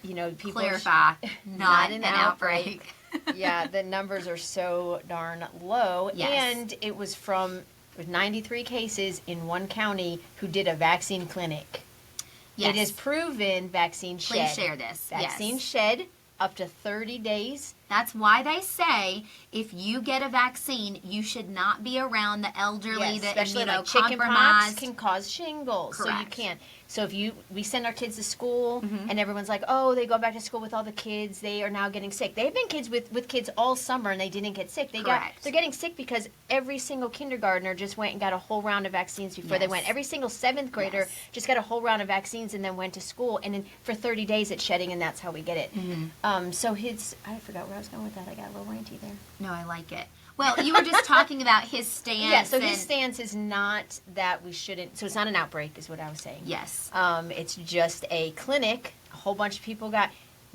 People clarify, not an outbreak. Yeah, the numbers are so darn low. Yes. And it was from 93 cases in one county who did a vaccine clinic. Yes. It is proven vaccine shed. Please share this. Vaccine Yes. shed up to 30 days. That's why they say if you get a vaccine, you should not be around the elderly, Yes, the especially chicken pox immunocompromised. can cause shingles, so you Correct. can't. So we send our kids to school, Mm-hmm. and everyone's like, "Oh, they go back to school with all the kids. They are now getting sick." They've been kids with kids all summer, and they didn't get sick. Correct. They're getting sick because every single kindergartner just went and got a whole round of vaccines before they Yes. went. Every single seventh grader Yes. just got a whole round of vaccines and then went to school. And then for 30 days it's shedding, and that's how we get it. Mm-hmm. So I forgot where I was going with that. I got a little ranty there. No, I like it. Well, you were just talking about his stance. Yeah, so his and- stance is not that we shouldn't. So it's not an outbreak, is what I was saying. Yes. It's just a clinic. A whole bunch of people got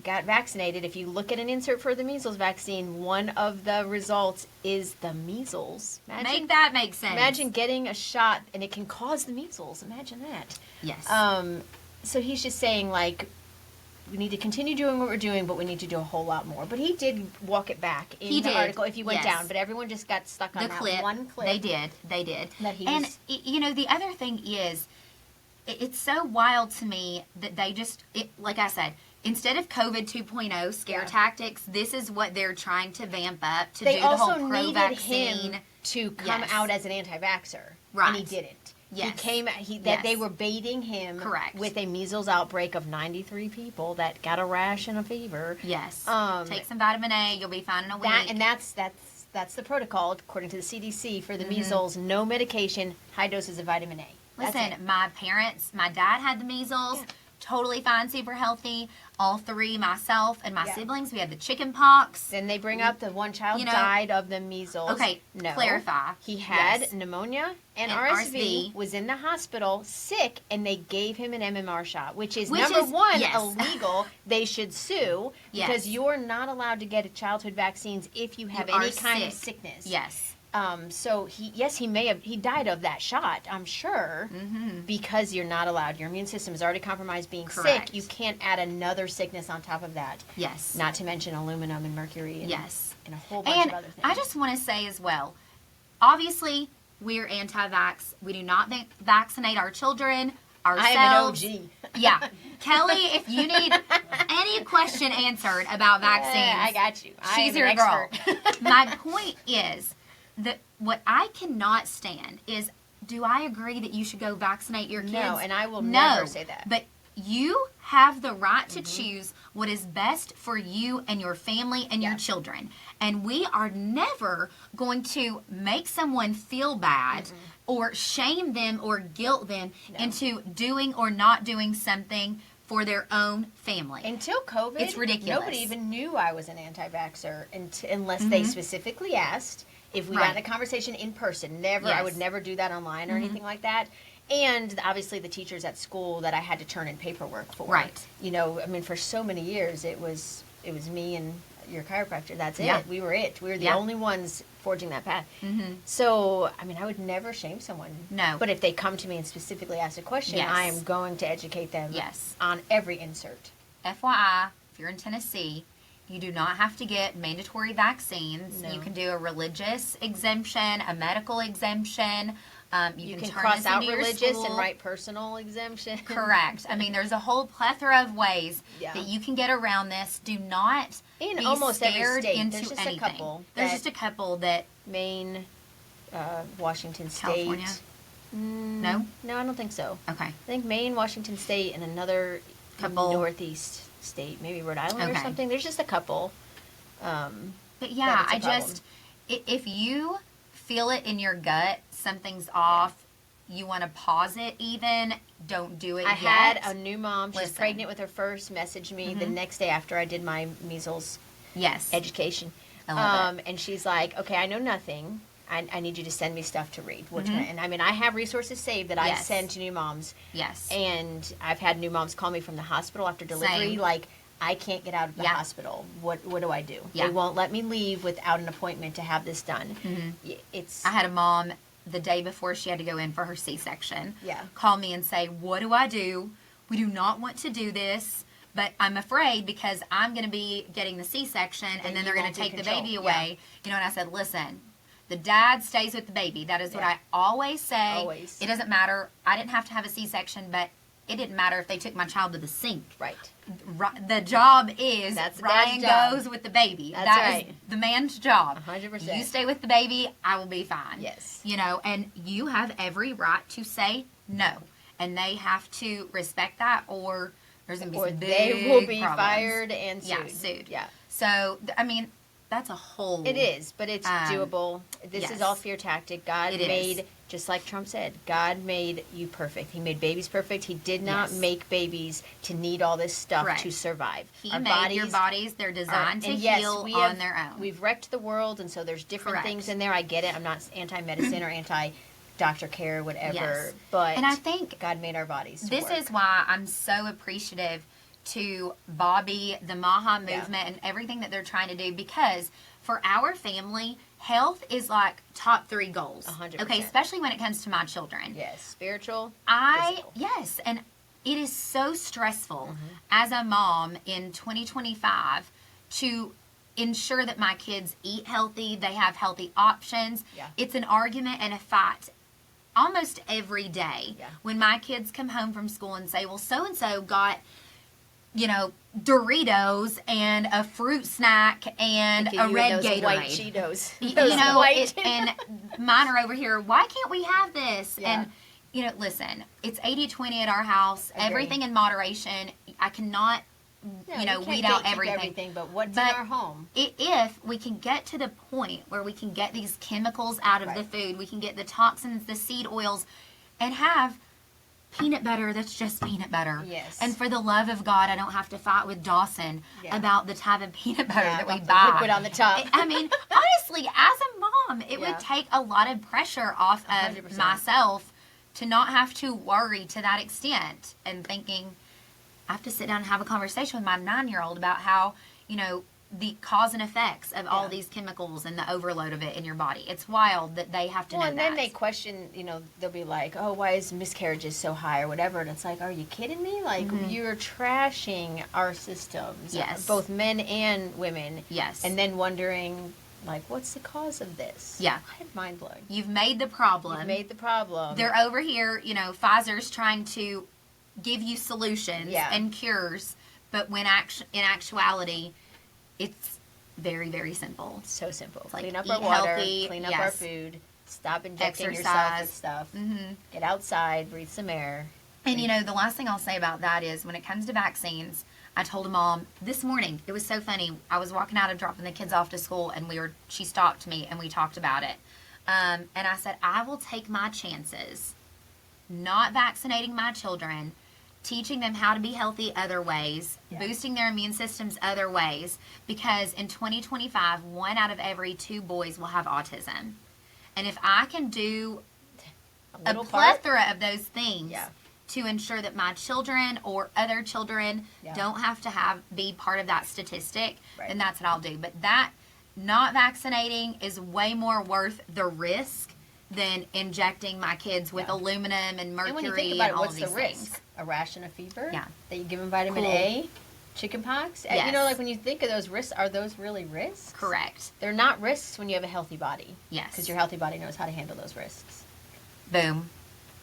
vaccinated. If you look at an insert for the measles vaccine, one of the results is the measles. Make that make sense. Imagine getting a shot and it can cause the measles. Imagine that. Yes. So he's just saying we need to continue doing what we're doing, but we need to do a whole lot more. But he did walk it back in the article if you went Yes. down. But everyone just got stuck on the that clip. one clip. They did. That he And was- the other thing is, it's so wild to me that they just, like I said, instead of COVID 2.0 scare tactics, this is what they're trying to vamp up to They do the also whole needed pro-vaccine. him to come Yes. out as an anti-vaxxer, Right. and he didn't. Yes. They were baiting him Correct. with a measles outbreak of 93 people that got a rash and a fever. Yes. Um, Take some vitamin A, you'll be fine in a week. That's the protocol according to the CDC for the measles. No medication, high doses of vitamin A. That's Listen, it. my dad had the measles, totally fine, super healthy. All three, myself and my siblings, we had the chicken pox. Then they bring up the one child You know- died of the measles. Okay, no. clarify. He had Yes. pneumonia and And RSV, RSV. was in the hospital sick, and they gave him an MMR shot, which is Which number is- one, yes. illegal. They should sue because Yes. you're not allowed to get childhood vaccines if you have You are any kind of sick. sickness. Yes. So he died of that shot, I'm sure, because you're not allowed. Your immune system is already compromised being Correct. sick. You can't add another sickness on top of that. Yes. Not to mention aluminum and mercury and, Yes. and a whole bunch And of other things. I just want to say as well, obviously, we're anti-vax. We do not vaccinate our children, ourselves. I'm an OG. Yeah. Kelly, if you need any question answered about vaccines, I got you. she's I your am an girl. expert. My point is that what I cannot stand is, do I agree that you should go vaccinate your kids? No, and I will No, never say that. But you have the right to choose what is best for you and your family and your children. And we are never going to make someone feel bad or shame them or guilt them into doing or not doing something for their own family. Until COVID, it's ridiculous. Nobody even knew I was an anti-vaxxer unless they specifically asked. If we got in a conversation in person, never, I would never do that online or anything like that. And obviously the teachers at school that I had to turn in paperwork for. Right. You know, I mean, for so many years, it was me and your chiropractor. That's it. Yeah. We were it. We were the only ones forging that path. So, I mean, I would never shame someone. No. But if they come to me and specifically ask a question, I am going to educate them on every insert. FYI, if you're in Tennessee, you do not have to get mandatory vaccines. No. You can do a religious exemption, a medical exemption. You can turn cross this out into your religious school. and write personal exemption. Correct. I mean, there's a whole plethora of ways Yeah. that you can get around this. Do not In be almost every scared state. into There's just anything. a couple. There's just a couple that Maine, Washington State. California? No? No, I don't think so. Okay. I think Maine, Washington State, and another Couple. Northeast state, maybe Rhode Island or Okay. something. There's just a couple. But yeah, That it's a problem. if you feel it in your gut, something's off, you want to pause it even, don't do it I yet. had a new mom. She's Listen. pregnant with her first. Messaged me the next day after I did my measles Yes. education. I love it. And she's like, okay, I know nothing. I need you to send me stuff to read. And I mean, I have resources saved that I Yes. send to new moms. Yes. And I've had new moms call me from the hospital after delivery, Same. like, I can't get out of the Yeah. hospital. What do I do? Yeah. They won't let me leave without an appointment to have this done. It's I had a mom the day before she had to go in for her C-section Yeah. call me and say, what do I do? We do not want to do this, but I'm afraid because I'm going to be getting the C-section and then you they're going won't to be take the control. baby away. You know, and I said, listen, the dad stays with the baby. That is what I always say. Always. It doesn't matter. I didn't have to have a C-section, but it didn't matter if they took my child to the sink. right. The job is That's the Ryan dad's job. goes with the baby. That's That is right. the man's job. 100%. You stay with the baby, I will be fine. Yes. You know, and you have every right to say no. And they have to respect that or there's going to be Or some they big will be problems. fired and sued. Yeah, sued. Yeah. So, I mean, that's a whole... It is, but it's Um, doable. This yes. is all fear tactic. God It is. made, just like Trump said, God made you perfect. He made babies perfect. He did not Yes. make babies to need all this stuff Correct. to survive. He Our made your bodies, they're designed to heal on their own. We've wrecked the world, and so there's different Correct. things in there. I get it. I'm not anti-medicine or anti-doctor care, whatever. Yes. But And I think God made our bodies to this work. is why I'm so appreciative to Bobby, the Maha movement, Yeah. and everything that they're trying to do because for our family, health is like top 3 goals. 100%. Okay, especially when it comes to my children. Yes, spiritual, physical. Yes, and it is so stressful Mm-hmm. as a mom in 2025 to ensure that my kids eat healthy, they have healthy options. Yeah. It's an argument and a fight almost every day Yeah. when my kids come home from school and say, well, so-and-so got, you know, Doritos and a fruit snack and Give a you red those Gatorade. white Cheetos. You Those know, white- and mine are over here. Why can't we have this? Yeah. And, you know, listen, it's 80-20 at our house. Agree. Everything in moderation. I cannot, No, you know, can't weed out gatekeep everything. but what's But in our home? If we can get to the point where we can get these chemicals out of the Right. food, we can get the toxins, the seed oils, and have peanut butter that's just peanut butter. Yes. And for the love of God, I don't have to fight with Dawson Yeah. about the type of peanut butter Yeah, that we about the buy. liquid on the top. I mean, honestly, as a mom, it Yeah. would take a lot of pressure off of 100%. myself to not have to worry to that extent and thinking I have to sit down and have a conversation with my 9-year-old about how, you know, the cause and effects of all Yeah. these chemicals and the overload of it in your body. It's wild that they have to Well, know and that. then they question, you know, they'll be like, oh, why is miscarriages so high or whatever? And it's like, are you kidding me? Like, you're trashing our systems. Yes. Both men and women. Yes. And then wondering, like, what's the cause of this? Yeah. Mind blowing. You've made the problem. You've made the problem. They're over here, you know, Pfizer's trying to give you solutions Yeah. and cures, but when in actuality, it's very, very simple. so simple. like Clean up eat our water, healthy, clean up our yes. food, stop injecting yourself Exercise. with stuff, Mm-hmm. get outside, breathe some air. And, the last thing I'll say about that is when it comes to vaccines, I told a mom this morning, it was so funny. I was walking out and dropping the kids off to school, and she stopped me, and we talked about it. And I said, I will take my chances not vaccinating my children, teaching them how to be healthy other ways, boosting their immune systems other ways, because in 2025, 1 out of every 2 boys will have autism. And if I can do a plethora of those things to ensure that my children or other children don't have to be part of that statistic, then that's what I'll do. But that not vaccinating is way more worth the risk than injecting my kids with aluminum and mercury and, when you think about it, all what's of these the things. risk? A rash and a fever? Yeah. That you give them vitamin A? Chickenpox? Yes. Like when you think of those risks, are those really risks? Correct. They're not risks when you have a healthy body. Yes. Because your healthy body knows how to handle those risks. Boom.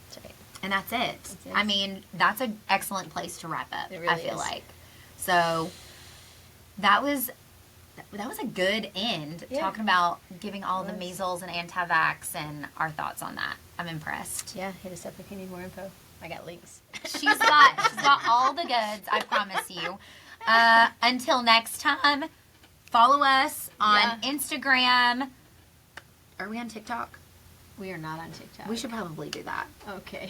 That's right. And that's it. I mean, that's an excellent place to wrap up, It really I feel is. like. So that was a good end, talking about giving all the measles and anti-vax and our thoughts on that. I'm impressed. Yeah, hit us up if you need more info. I got links. She's got all the goods, I promise you. Until next time, follow us on Instagram. Are we on TikTok? We are not on TikTok. We should probably do that. Okay.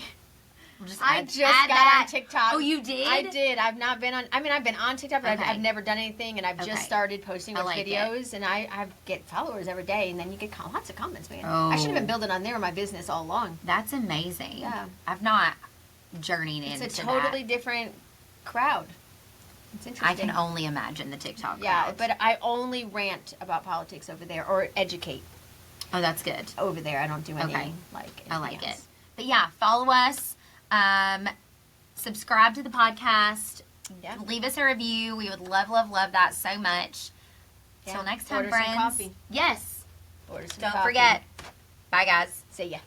We'll just I add just got that. on TikTok. Oh, you did? I did. I've not been on. I mean, I've been on TikTok, but Okay. I've never done anything, and I've just started posting with like videos, and I get followers every day, and then you get lots of comments, man. I should have been building on there my business all along. That's amazing. Yeah. I've not journeyed into It's a totally that. different crowd. It's interesting. I can only imagine the TikTok Yeah, crowd. but I only rant about politics over there, or educate Oh, that's good. over there. I don't do any Okay. like. I like anything it. else. But yeah, follow us. Subscribe to the podcast. Yeah. Leave us a review. We would love, love, love that so much. Yeah. Till next time, Order some friends. coffee. Yes. Order some Don't coffee. forget. Bye, guys. See ya.